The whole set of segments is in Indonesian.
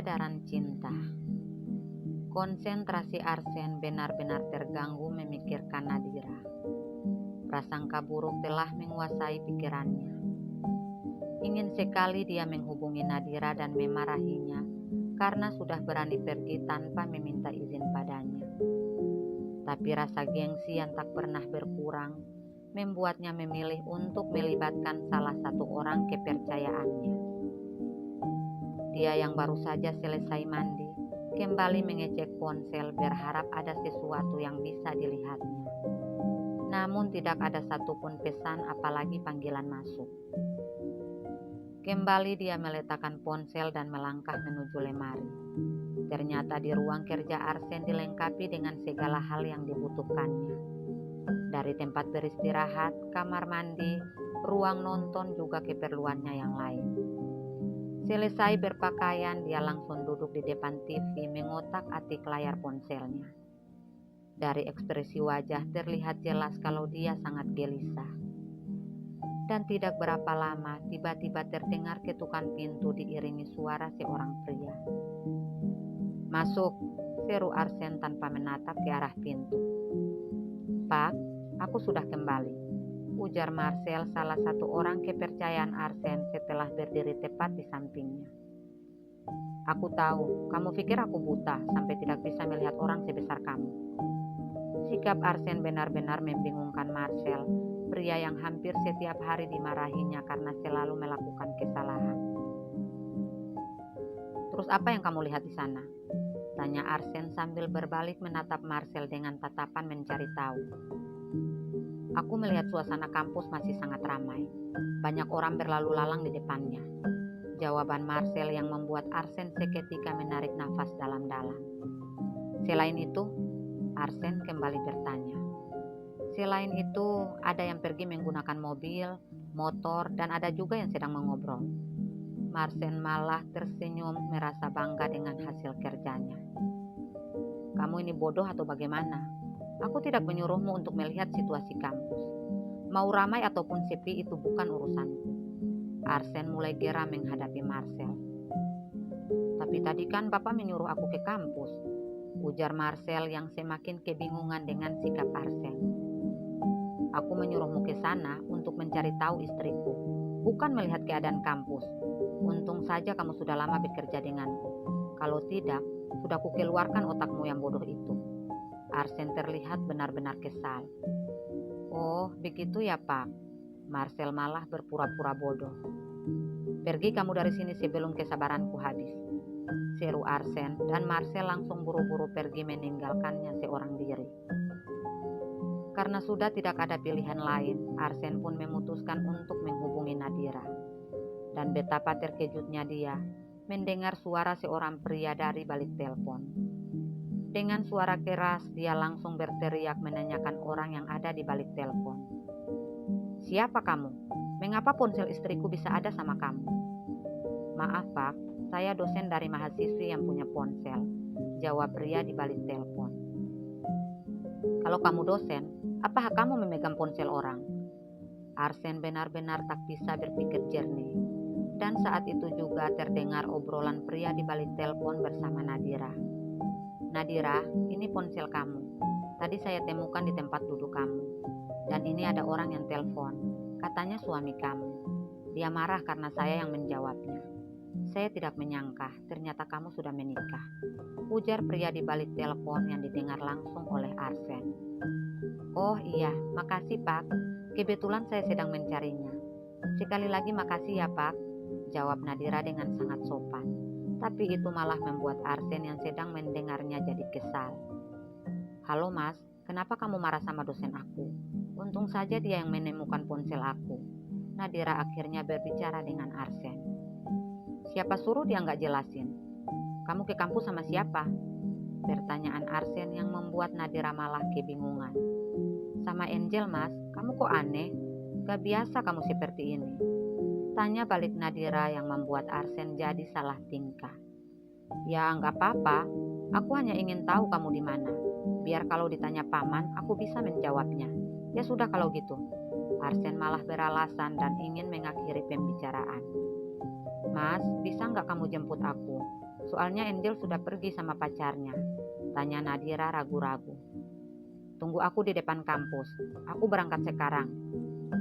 Kesadaran cinta. Konsentrasi Arsen benar-benar terganggu memikirkan Nadira. Prasangka buruk telah menguasai pikirannya. Ingin sekali dia menghubungi Nadira dan memarahinya karena sudah berani pergi tanpa meminta izin padanya. Tapi rasa gengsi yang tak pernah berkurang membuatnya memilih untuk melibatkan salah satu orang kepercayaannya. Dia yang baru saja selesai mandi kembali mengecek ponsel berharap ada sesuatu yang bisa dilihatnya. Namun tidak ada satupun pesan apalagi panggilan masuk. Kembali dia meletakkan ponsel dan melangkah menuju lemari. Ternyata di ruang kerja Arsen dilengkapi dengan segala hal yang dibutuhkannya. Dari tempat beristirahat, kamar mandi, ruang nonton juga keperluannya yang lain. Selesai berpakaian, dia langsung duduk di depan TV mengotak-atik layar ponselnya. Dari ekspresi wajah terlihat jelas kalau dia sangat gelisah. Dan tidak berapa lama, tiba-tiba terdengar ketukan pintu diiringi suara seorang pria. "Masuk," seru Arsen tanpa menatap ke arah pintu. "Pak, aku sudah kembali," ujar Marcel, salah satu orang kepercayaan Arsen setelah berdiri tepat di sampingnya. "Aku tahu, kamu pikir aku buta sampai tidak bisa melihat orang sebesar kamu." Sikap Arsen benar-benar membingungkan Marcel, pria yang hampir setiap hari dimarahinya karena selalu melakukan kesalahan. "Terus apa yang kamu lihat di sana?" tanya Arsen sambil berbalik menatap Marcel dengan tatapan mencari tahu. "Aku melihat suasana kampus masih sangat ramai. Banyak orang berlalu lalang di depannya," jawaban Marcel yang membuat Arsen seketika menarik nafas dalam-dalam. "Selain itu," Arsen kembali bertanya. "Selain itu, ada yang pergi menggunakan mobil, motor, dan ada juga yang sedang mengobrol." Marcel malah tersenyum merasa bangga dengan hasil kerjanya. "Kamu ini bodoh atau bagaimana? Aku tidak menyuruhmu untuk melihat situasi kampus. Mau ramai ataupun sepi itu bukan urusanku." Arsen mulai geram menghadapi Marcel. "Tapi tadi kan Bapak menyuruh aku ke kampus," ujar Marcel yang semakin kebingungan dengan sikap Arsen. "Aku menyuruhmu ke sana untuk mencari tahu istriku, bukan melihat keadaan kampus. Untung saja kamu sudah lama bekerja denganku. Kalau tidak, sudah kukeluarkan otakmu yang bodoh itu." Arsen terlihat benar-benar kesal. "Oh, begitu ya, Pak." Marcel malah berpura-pura bodoh. "Pergi kamu dari sini sebelum kesabaranku habis," seru Arsen, dan Marcel langsung buru-buru pergi meninggalkannya seorang diri. Karena sudah tidak ada pilihan lain, Arsen pun memutuskan untuk menghubungi Nadira. Dan betapa terkejutnya dia mendengar suara seorang pria dari balik telepon. Dengan suara keras, dia langsung berteriak menanyakan orang yang ada di balik telepon. "Siapa kamu? Mengapa ponsel istriku bisa ada sama kamu?" "Maaf, Pak, saya dosen dari mahasiswi yang punya ponsel," jawab pria di balik telepon. "Kalau kamu dosen, apa hak kamu memegang ponsel orang?" Arsen benar-benar tak bisa berpikir jernih. Dan saat itu juga terdengar obrolan pria di balik telepon bersama Nadira. "Nadira, ini ponsel kamu. Tadi saya temukan di tempat duduk kamu. Dan ini ada orang yang telepon. Katanya suami kamu. Dia marah karena saya yang menjawabnya. Saya tidak menyangka ternyata kamu sudah menikah," ujar pria di balik telepon yang didengar langsung oleh Arsen. "Oh iya, makasih Pak. Kebetulan saya sedang mencarinya." "Sekali lagi makasih ya Pak," jawab Nadira dengan sangat sopan. Tapi itu malah membuat Arsen yang sedang mendengarnya jadi kesal. "Halo Mas, kenapa kamu marah sama dosen aku? Untung saja dia yang menemukan ponsel aku." Nadira akhirnya berbicara dengan Arsen. "Siapa suruh dia nggak jelasin? Kamu ke kampus sama siapa?" Pertanyaan Arsen yang membuat Nadira malah kebingungan. "Sama Angel Mas, kamu kok aneh? Gak biasa kamu seperti ini," tanya balik Nadira yang membuat Arsen jadi salah tingkah. "Ya nggak apa-apa, aku hanya ingin tahu kamu di mana. Biar kalau ditanya paman, aku bisa menjawabnya." "Ya sudah kalau gitu." Arsen malah beralasan dan ingin mengakhiri pembicaraan. "Mas, bisa nggak kamu jemput aku? Soalnya Angel sudah pergi sama pacarnya, tanya Nadira ragu-ragu. Tunggu aku di depan kampus, aku berangkat sekarang,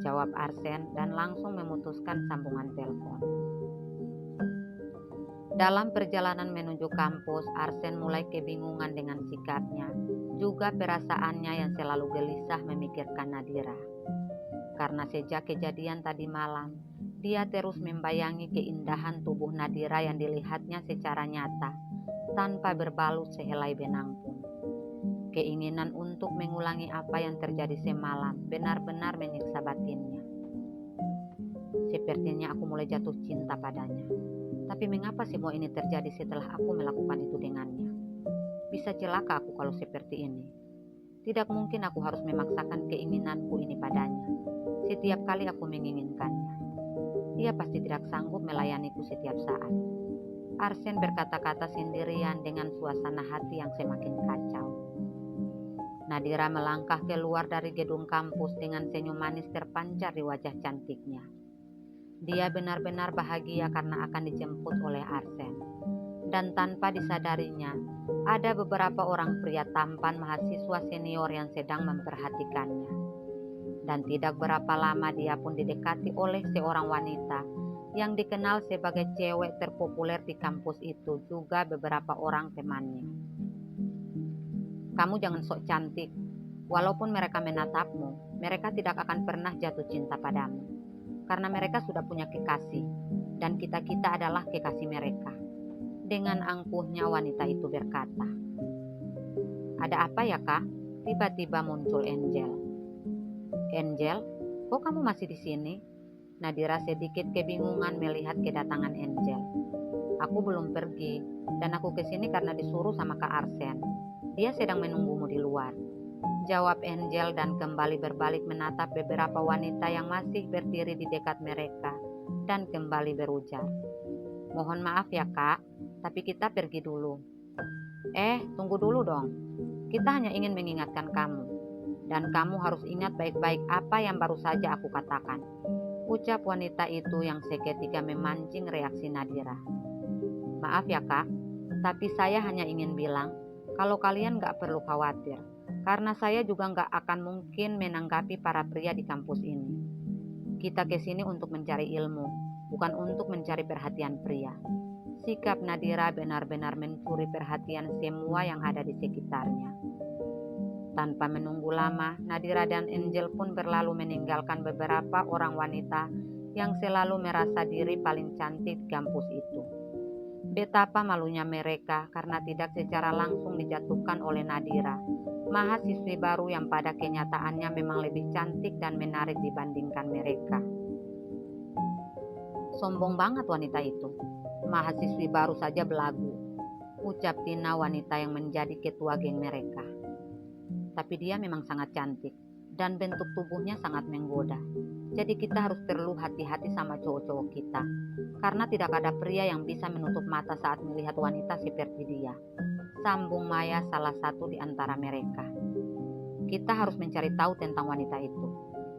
jawab Arsen dan langsung memutuskan sambungan telepon. Dalam perjalanan menuju kampus, Arsen mulai kebingungan dengan sikapnya, juga perasaannya yang selalu gelisah memikirkan Nadira. Karena sejak kejadian tadi malam, dia terus membayangi keindahan tubuh Nadira yang dilihatnya secara nyata, tanpa berbalut sehelai benang pun. Keinginan untuk mengulangi apa yang terjadi semalam benar-benar menyiksa batinnya. Sepertinya aku mulai jatuh cinta padanya. Tapi mengapa semua ini terjadi setelah aku melakukan itu dengannya? Bisa celaka aku kalau seperti ini. Tidak mungkin aku harus memaksakan keinginanku ini padanya. Setiap kali aku menginginkannya, dia pasti tidak sanggup melayaniku setiap saat. Arsen berkata-kata sendirian dengan suasana hati yang semakin kacau. Nadira melangkah keluar dari gedung kampus dengan senyum manis terpancar di wajah cantiknya. Dia benar-benar bahagia karena akan dijemput oleh Arsen. Dan tanpa disadarinya, ada beberapa orang pria tampan mahasiswa senior yang sedang memperhatikannya. Dan tidak berapa lama dia pun didekati oleh seorang wanita yang dikenal sebagai cewek terpopuler di kampus itu, juga beberapa orang temannya. Kamu jangan sok cantik. Walaupun mereka menatapmu, mereka tidak akan pernah jatuh cinta padamu. Karena mereka sudah punya kekasih, dan kita-kita adalah kekasih mereka. Dengan angkuhnya wanita itu berkata. Ada apa ya kak? Tiba-tiba muncul Angel. Angel, kok kamu masih di sini? Nadira sedikit kebingungan melihat kedatangan Angel. Aku belum pergi, dan aku kesini karena disuruh sama Kak Arsen. Dia sedang menunggumu di luar, jawab Angel dan kembali berbalik menatap beberapa wanita yang masih berdiri di dekat mereka dan kembali berujar. Mohon maaf ya kak, tapi kita pergi dulu. Tunggu dulu dong. Kita hanya ingin mengingatkan kamu. Dan kamu harus ingat baik-baik apa yang baru saja aku katakan, ucap wanita itu yang seketika memancing reaksi Nadira. Maaf ya kak, tapi saya hanya ingin bilang kalau kalian gak perlu khawatir, karena saya juga gak akan mungkin menanggapi para pria di kampus ini. Kita kesini untuk mencari ilmu, bukan untuk mencari perhatian pria. Sikap Nadira benar-benar mencuri perhatian semua yang ada di sekitarnya. Tanpa menunggu lama, Nadira dan Angel pun berlalu meninggalkan beberapa orang wanita yang selalu merasa diri paling cantik di kampus itu. Betapa malunya mereka karena tidak secara langsung dijatuhkan oleh Nadira, mahasiswi baru yang pada kenyataannya memang lebih cantik dan menarik dibandingkan mereka. Sombong banget wanita itu, mahasiswi baru saja belagu, ucap Tina wanita yang menjadi ketua geng mereka. Tapi dia memang sangat cantik dan bentuk tubuhnya sangat menggoda. Jadi kita harus perlu hati-hati sama cowok-cowok kita, karena tidak ada pria yang bisa menutup mata saat melihat wanita seperti dia, sambung Maya salah satu di antara mereka. Kita harus mencari tahu tentang wanita itu,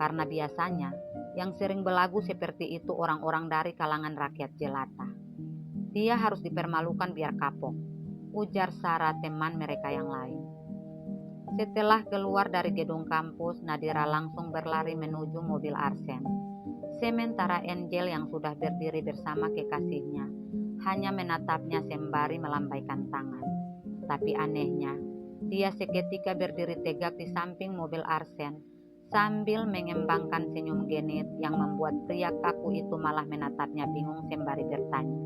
karena biasanya yang sering belagu seperti itu orang-orang dari kalangan rakyat jelata. Dia harus dipermalukan biar kapok, ujar Sarah teman mereka yang lain. Setelah keluar dari gedung kampus, Nadira langsung berlari menuju mobil Arsen. Sementara Angel yang sudah berdiri bersama kekasihnya hanya menatapnya sembari melambaikan tangan. Tapi anehnya, dia seketika berdiri tegak di samping mobil Arsen sambil mengembangkan senyum genit yang membuat pria kaku itu malah menatapnya bingung sembari bertanya.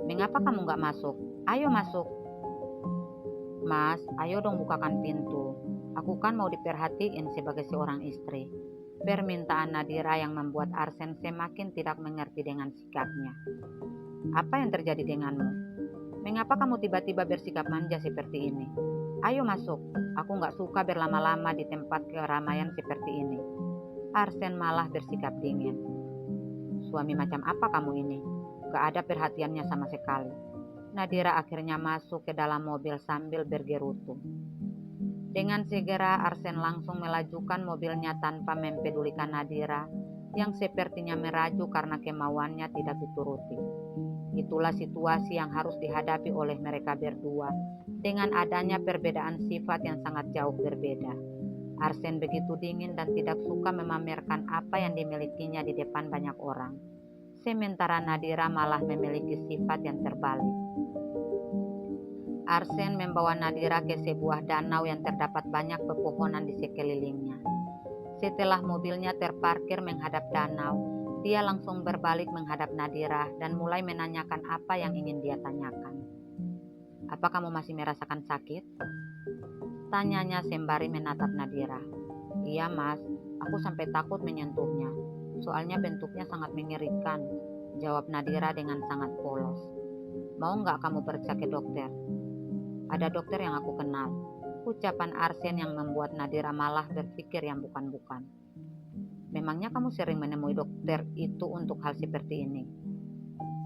Mengapa kamu gak masuk? Ayo masuk. Mas, ayo dong bukakan pintu. Aku kan mau diperhatiin sebagai seorang istri. Permintaan Nadira yang membuat Arsen semakin tidak mengerti dengan sikapnya. Apa yang terjadi denganmu? Mengapa kamu tiba-tiba bersikap manja seperti ini? Ayo masuk, aku gak suka berlama-lama di tempat keramaian seperti ini. Arsen malah bersikap dingin. Suami macam apa kamu ini? Gak ada perhatiannya sama sekali. Nadira akhirnya masuk ke dalam mobil sambil bergerutu. Dengan segera Arsen langsung melajukan mobilnya tanpa mempedulikan Nadira yang sepertinya merajuk karena kemauannya tidak dituruti. Itulah situasi yang harus dihadapi oleh mereka berdua dengan adanya perbedaan sifat yang sangat jauh berbeda. Arsen begitu dingin dan tidak suka memamerkan apa yang dimilikinya di depan banyak orang. Sementara Nadira malah memiliki sifat yang terbalik. Arsen membawa Nadira ke sebuah danau yang terdapat banyak pepohonan di sekelilingnya. Setelah mobilnya terparkir menghadap danau, dia langsung berbalik menghadap Nadira dan mulai menanyakan apa yang ingin dia tanyakan. "Apa kamu masih merasakan sakit?" tanyanya sembari menatap Nadira. "Iya mas, aku sampai takut menyentuhnya. Soalnya bentuknya sangat mengerikan," jawab Nadira dengan sangat polos. "Mau nggak kamu periksa ke dokter?" "Ada dokter yang aku kenal," ucapan Arsen yang membuat Nadira malah berpikir yang bukan-bukan. "Memangnya kamu sering menemui dokter itu untuk hal seperti ini?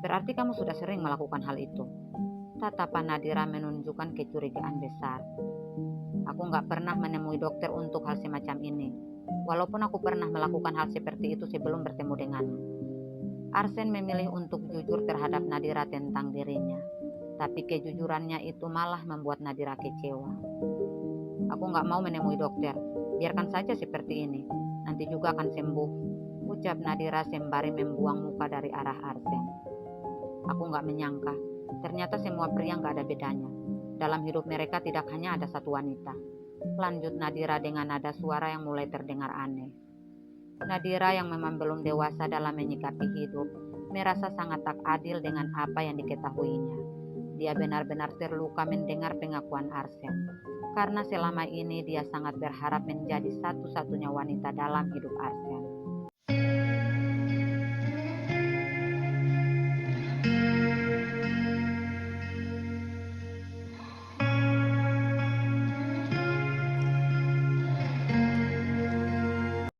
Berarti kamu sudah sering melakukan hal itu." Tatapan Nadira menunjukkan kecurigaan besar. "Aku nggak pernah menemui dokter untuk hal semacam ini, walaupun aku pernah melakukan hal seperti itu sebelum bertemu denganmu." Arsen memilih untuk jujur terhadap Nadira tentang dirinya, tapi kejujurannya itu malah membuat Nadira kecewa. "Aku nggak mau menemui dokter, biarkan saja seperti ini, nanti juga akan sembuh," ucap Nadira sembari membuang muka dari arah Arsen. "Aku nggak menyangka, ternyata semua pria nggak ada bedanya. Dalam hidup mereka tidak hanya ada satu wanita," lanjut Nadira dengan nada suara yang mulai terdengar aneh. Nadira yang memang belum dewasa dalam menyikapi hidup, merasa sangat tak adil dengan apa yang diketahuinya. Dia benar-benar terluka mendengar pengakuan Arsen, karena selama ini dia sangat berharap menjadi satu-satunya wanita dalam hidup Arsen.